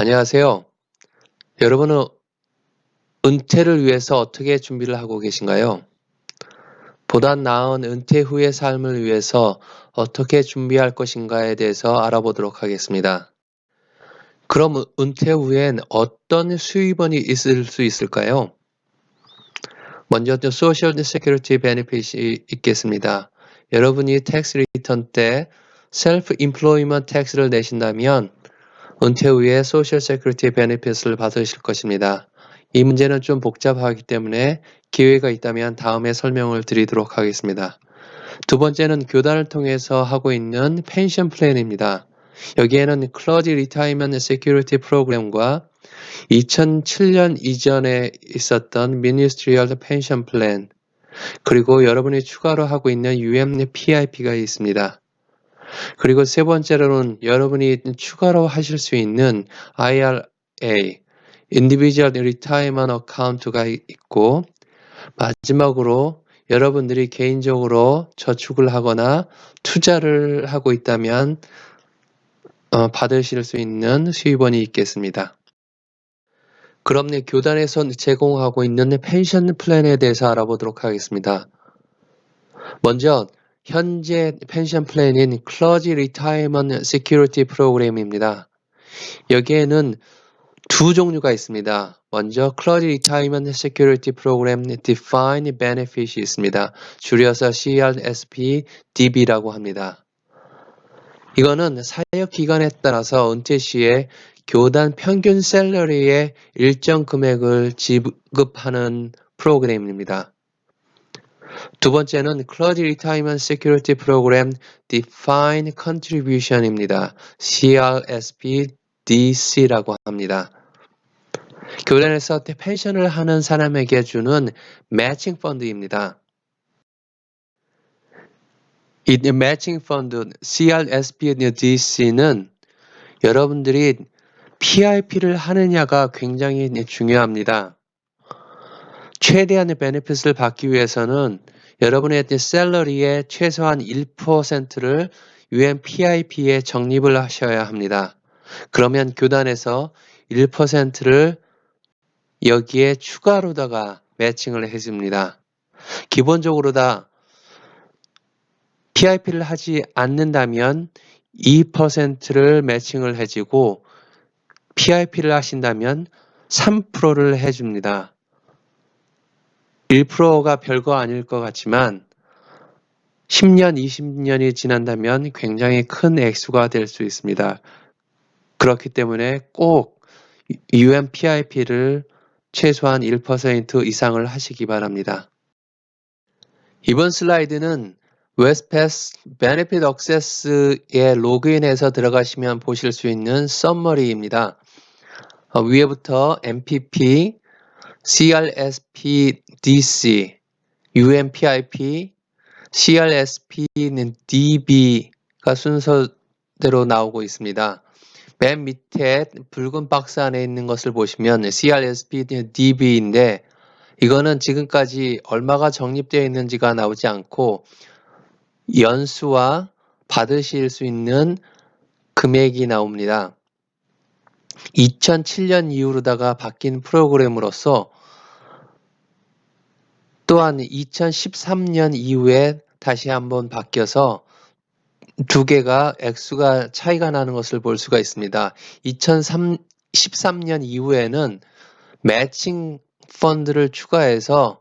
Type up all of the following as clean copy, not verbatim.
안녕하세요. 여러분은 은퇴를 위해서 어떻게 준비를 하고 계신가요? 보다 나은 은퇴 후의 삶을 위해서 어떻게 준비할 것인가에 대해서 알아보도록 하겠습니다. 그럼 은퇴 후엔 어떤 수입원이 있을 수 있을까요? 먼저 소셜 세큐리티 베네핏이 있겠습니다. 여러분이 텍스 리턴 때 셀프 임플로이먼트 텍스를 내신다면 은퇴 후에 소셜 세큐리티 베네핏을 받으실 것입니다. 이 문제는 좀 복잡하기 때문에 기회가 있다면 다음에 설명을 드리도록 하겠습니다. 두 번째는 교단을 통해서 하고 있는 펜션 플랜입니다. 여기에는 클러지 리타이먼트 세큐리티 프로그램과 2007년 이전에 있었던 미니스트리얼 펜션 플랜, 그리고 여러분이 추가로 하고 있는 UMPIP가 있습니다. 그리고 세 번째로는 여러분이 추가로 하실 수 있는 IRA, Individual Retirement Account가 있고, 마지막으로 여러분들이 개인적으로 저축을 하거나 투자를 하고 있다면 받으실 수 있는 수입원이 있겠습니다. 그럼 교단에서 제공하고 있는 펜션 플랜에 대해서 알아보도록 하겠습니다. 먼저 현재 펜션 플랜인 클러지 리타이먼트 시큐리티 프로그램입니다. 여기에는 두 종류가 있습니다. 먼저 클러지 리타이먼트 시큐리티 프로그램 Defined Benefit이 있습니다. 줄여서 CRSP DB라고 합니다. 이거는 사역 기간에 따라서 은퇴 시에 교단 평균 샐러리의 일정 금액을 지급하는 프로그램입니다. 두 번째는 클러지 리타이먼트 시큐리티 프로그램 Defined Contribution입니다. CRSP-DC라고 합니다. 교단에서 펜션을 하는 사람에게 주는 매칭 펀드입니다. 이 매칭 펀드 CRSP-DC는 여러분들이 PIP를 하느냐가 굉장히 중요합니다. 최대한의 베네핏을 받기 위해서는 여러분의 샐러리의 최소한 1%를 UMPIP에 적립을 하셔야 합니다. 그러면 교단에서 1%를 여기에 추가로다가 매칭을 해줍니다. 기본적으로 다 PIP를 하지 않는다면 2%를 매칭을 해주고 PIP를 하신다면 3%를 해줍니다. 1%가 별거 아닐 것 같지만 10년, 20년이 지난다면 굉장히 큰 액수가 될 수 있습니다. 그렇기 때문에 꼭 UMPIP를 최소한 1% 이상을 하시기 바랍니다. 이번 슬라이드는 웨스패스 베네핏 액세스에 로그인해서 들어가시면 보실 수 있는 서머리입니다. 위에부터 MPP, CRSP, DC, UMPIP, CRSP는 DB가 순서대로 나오고 있습니다. 맨 밑에 붉은 박스 안에 있는 것을 보시면 CRSP DB인데 이거는 지금까지 얼마가 적립되어 있는지가 나오지 않고 연수와 받으실 수 있는 금액이 나옵니다. 2007년 이후로다가 바뀐 프로그램으로서 또한 2013년 이후에 다시 한번 바뀌어서 두 개가 액수가 차이가 나는 것을 볼 수가 있습니다. 2013년 이후에는 매칭 펀드를 추가해서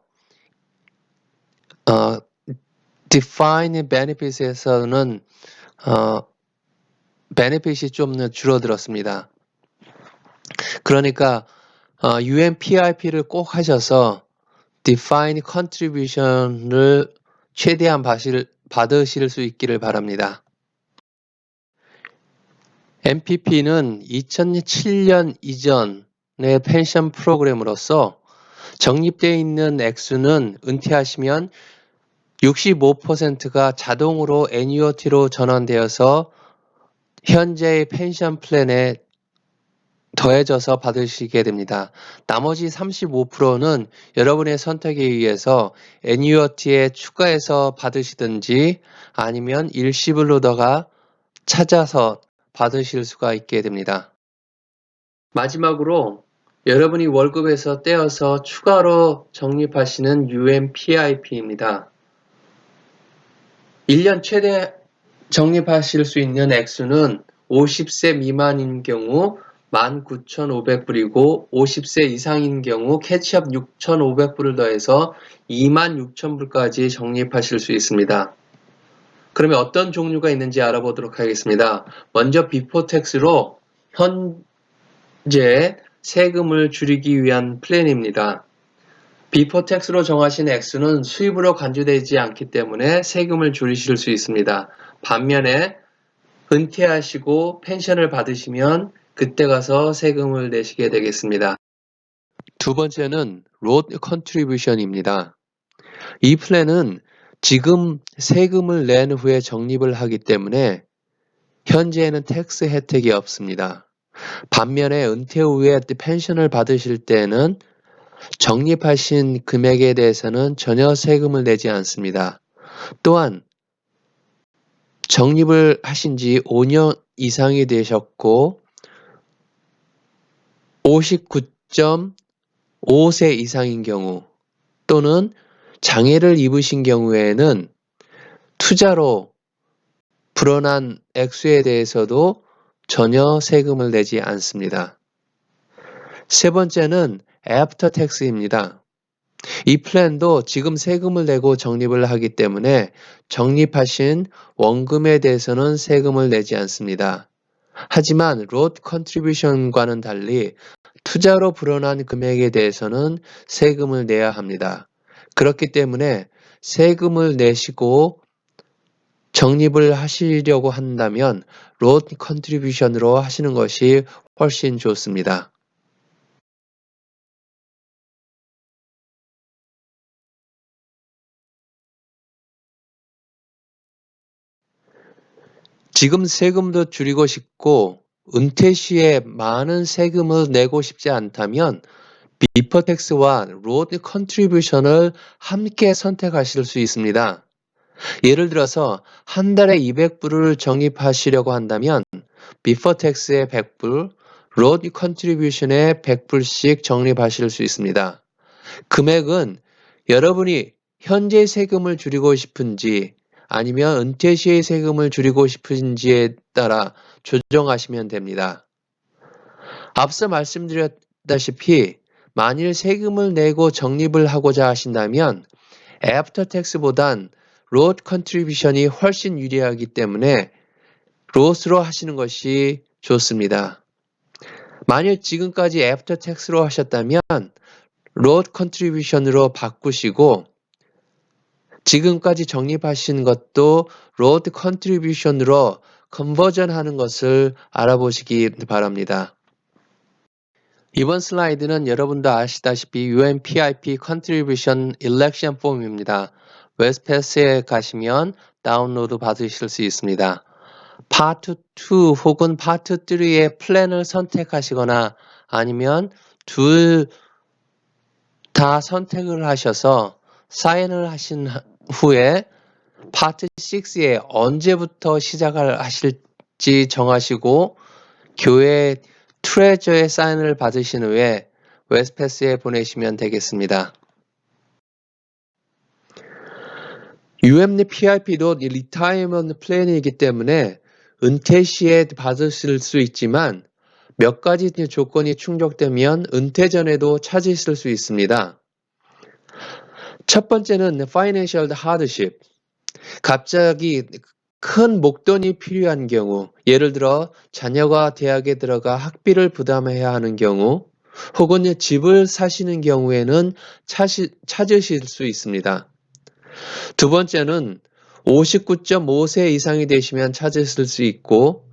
Defined Benefit에서는 베네핏이 좀 줄어들었습니다. 그러니까 UMPIP를 꼭 하셔서 Defined Contribution을 최대한 받으실 수 있기를 바랍니다. MPP는 2007년 이전의 펜션 프로그램으로서 적립되어 있는 액수는 은퇴하시면 65%가 자동으로 애뉴어티로 전환되어서 현재의 펜션 플랜에 더해져서 받으시게 됩니다. 나머지 35%는 여러분의 선택에 의해서 애뉴어티에 추가해서 받으시든지 아니면 일시불로다가 찾아서 받으실 수가 있게 됩니다. 마지막으로 여러분이 월급에서 떼어서 추가로 적립하시는 UMPIP입니다. 1년 최대 적립하실 수 있는 액수는 50세 미만인 경우 19,500불이고 50세 이상인 경우 캐치업 6,500불을 더해서 26,000불까지 적립하실 수 있습니다. 그러면 어떤 종류가 있는지 알아보도록 하겠습니다. 먼저 비포 텍스로 현재 세금을 줄이기 위한 플랜입니다. 비포 텍스로 정하신 액수는 수입으로 간주되지 않기 때문에 세금을 줄이실 수 있습니다. 반면에 은퇴하시고 펜션을 받으시면 그때 가서 세금을 내시게 되겠습니다. 두 번째는 로드 컨트리뷰션입니다. 이 플랜은 지금 세금을 낸 후에 적립을 하기 때문에 현재에는 텍스 혜택이 없습니다. 반면에 은퇴 후에 펜션을 받으실 때는 적립하신 금액에 대해서는 전혀 세금을 내지 않습니다. 또한 적립을 하신 지 5년 이상이 되셨고 59.5세 이상인 경우 또는 장애를 입으신 경우에는 투자로 불어난 액수에 대해서도 전혀 세금을 내지 않습니다. 세 번째는 애프터 텍스입니다. 이 플랜도 지금 세금을 내고 적립을 하기 때문에 적립하신 원금에 대해서는 세금을 내지 않습니다. 하지만 로드 컨트리뷰션과는 달리 투자로 불어난 금액에 대해서는 세금을 내야 합니다. 그렇기 때문에 세금을 내시고 적립을 하시려고 한다면 로드 컨트리뷰션으로 하시는 것이 훨씬 좋습니다. 지금 세금도 줄이고 싶고 은퇴 시에 많은 세금을 내고 싶지 않다면 비포 텍스와 로드 컨트리뷰션을 함께 선택하실 수 있습니다. 예를 들어서 한 달에 200불을 적립하시려고 한다면 비포 텍스에 100불, 로드 컨트리뷰션에 100불씩 적립하실 수 있습니다. 금액은 여러분이 현재 세금을 줄이고 싶은지 아니면 은퇴 시의 세금을 줄이고 싶은지에 따라 조정하시면 됩니다. 앞서 말씀드렸다시피 만일 세금을 내고 적립을 하고자 하신다면 애프터 텍스보단 로드 컨트리뷰션이 훨씬 유리하기 때문에 로스로 하시는 것이 좋습니다. 만일 지금까지 애프터 텍스로 하셨다면 로드 컨트리뷰션으로 바꾸시고 지금까지 적립하신 것도 로드 컨트리뷰션으로 컨버전 하는 것을 알아보시기 바랍니다. 이번 슬라이드는 여러분도 아시다시피 UMPIP Contribution Election Form입니다. 웨스패스에 가시면 다운로드 받으실 수 있습니다. 파트 2 혹은 파트 3의 플랜을 선택하시거나 아니면 둘 다 선택을 하셔서 사인을 하신 후에 파트 6에 언제부터 시작을 하실지 정하시고 교회 트레저의 사인을 받으신 후에 웨스패스에 보내시면 되겠습니다. UMPIP도 리타이먼트 플랜이기 때문에 은퇴 시에 받으실 수 있지만 몇 가지 조건이 충족되면 은퇴 전에도 찾으실 수 있습니다. 첫 번째는 Financial Hardship. 갑자기 큰 목돈이 필요한 경우, 예를 들어 자녀가 대학에 들어가 학비를 부담해야 하는 경우, 혹은 집을 사시는 경우에는 찾으실 수 있습니다. 두 번째는 59.5세 이상이 되시면 찾으실 수 있고,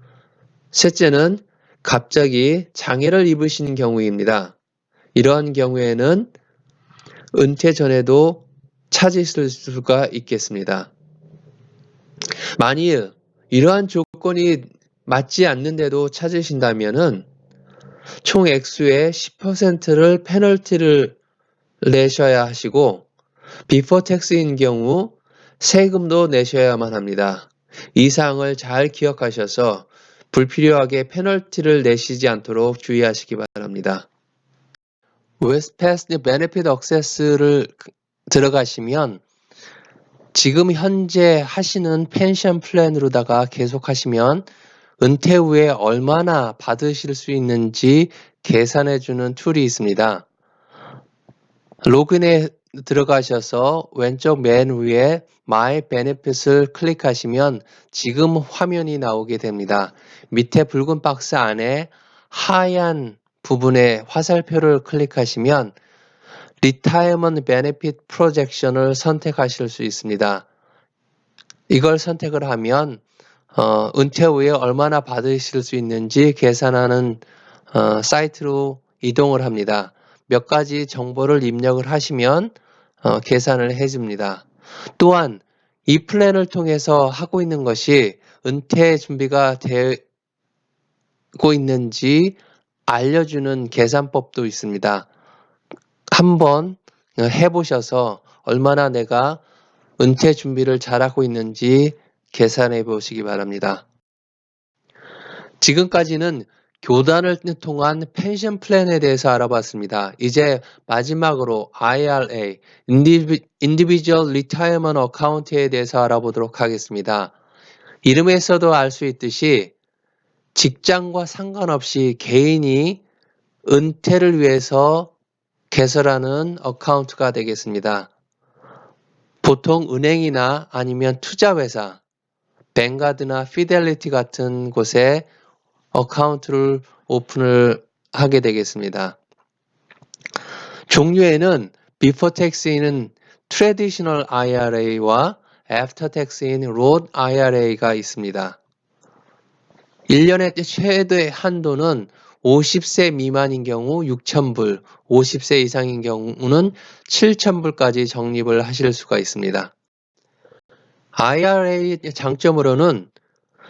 셋째는 갑자기 장애를 입으신 경우입니다. 이러한 경우에는 은퇴 전에도 찾으실 수가 있겠습니다. 만일 이러한 조건이 맞지 않는데도 찾으신다면 총 액수의 10%를 페널티를 내셔야 하시고 비포 텍스인 경우 세금도 내셔야만 합니다. 이 사항을 잘 기억하셔서 불필요하게 페널티를 내시지 않도록 주의하시기 바랍니다. 웨스트패스트 베네핏 액세스를 들어가시면 지금 현재 하시는 펜션 플랜으로다가 계속 하시면 은퇴 후에 얼마나 받으실 수 있는지 계산해주는 툴이 있습니다. 로그인에 들어가셔서 왼쪽 맨 위에 My Benefits을 클릭하시면 지금 화면이 나오게 됩니다. 밑에 붉은 박스 안에 하얀 부분에 화살표를 클릭하시면 Retirement Benefit Projection을 선택하실 수 있습니다. 이걸 선택을 하면 은퇴 후에 얼마나 받으실 수 있는지 계산하는 사이트로 이동을 합니다. 몇 가지 정보를 입력을 하시면 계산을 해줍니다. 또한 이 플랜을 통해서 하고 있는 것이 은퇴 준비가 되고 있는지 알려주는 계산법도 있습니다. 한번 해보셔서 얼마나 내가 은퇴 준비를 잘하고 있는지 계산해 보시기 바랍니다. 지금까지는 교단을 통한 펜션 플랜에 대해서 알아봤습니다. 이제 마지막으로 IRA, Individual Retirement Account에 대해서 알아보도록 하겠습니다. 이름에서도 알 수 있듯이 직장과 상관없이 개인이 은퇴를 위해서 개설하는 어카운트가 되겠습니다. 보통 은행이나 아니면 투자회사, 뱅가드나 피델리티 같은 곳에 어카운트를 오픈을 하게 되겠습니다. 종류에는 Before Tax인 Traditional IRA와 After Tax인 Roth IRA가 있습니다. 1년의 최대 한도는 50세 미만인 경우 6,000불, 50세 이상인 경우는 7,000불까지 적립을 하실 수가 있습니다. IRA의 장점으로는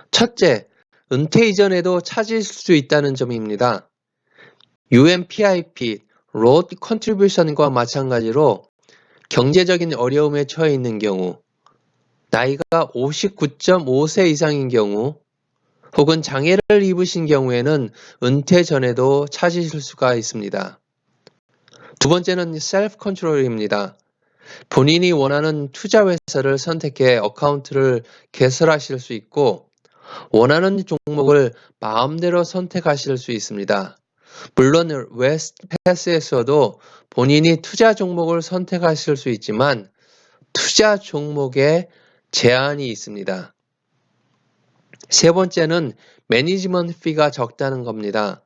첫째, 은퇴 이전에도 찾을 수 있다는 점입니다. UMPIP, Roth Contribution과 마찬가지로 경제적인 어려움에 처해 있는 경우, 나이가 59.5세 이상인 경우, 혹은 장애를 입으신 경우에는 은퇴 전에도 찾으실 수가 있습니다. 두 번째는 셀프 컨트롤입니다. 본인이 원하는 투자 회사를 선택해 어카운트를 개설하실 수 있고 원하는 종목을 마음대로 선택하실 수 있습니다. 물론 웨스트패스에서도 본인이 투자 종목을 선택하실 수 있지만 투자 종목에 제한이 있습니다. 세 번째는 매니지먼트 피가 적다는 겁니다.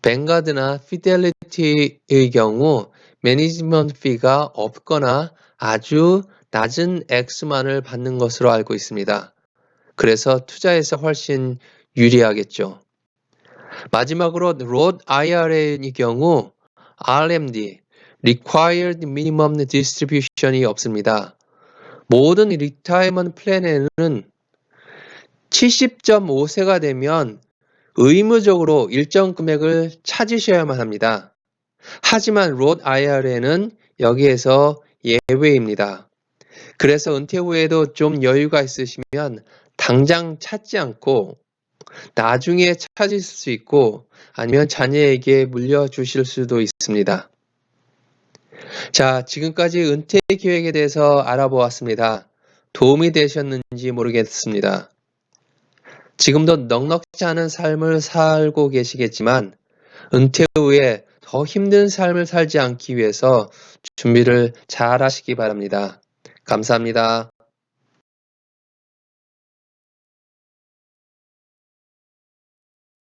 뱅가드나 피델리티의 경우 매니지먼트 피가 없거나 아주 낮은 액수만을 받는 것으로 알고 있습니다. 그래서 투자에서 훨씬 유리하겠죠. 마지막으로 Roth IRA의 경우 RMD, Required Minimum Distribution이 없습니다. 모든 리타이먼트 플랜에는 70.5세가 되면 의무적으로 일정 금액을 찾으셔야만 합니다. 하지만 Roth IRA는 여기에서 예외입니다. 그래서 은퇴 후에도 좀 여유가 있으시면 당장 찾지 않고 나중에 찾을 수 있고 아니면 자녀에게 물려주실 수도 있습니다. 자, 지금까지 은퇴 계획에 대해서 알아보았습니다. 도움이 되셨는지 모르겠습니다. 지금도 넉넉지 않은 삶을 살고 계시겠지만 은퇴 후에 더 힘든 삶을 살지 않기 위해서 준비를 잘 하시기 바랍니다. 감사합니다.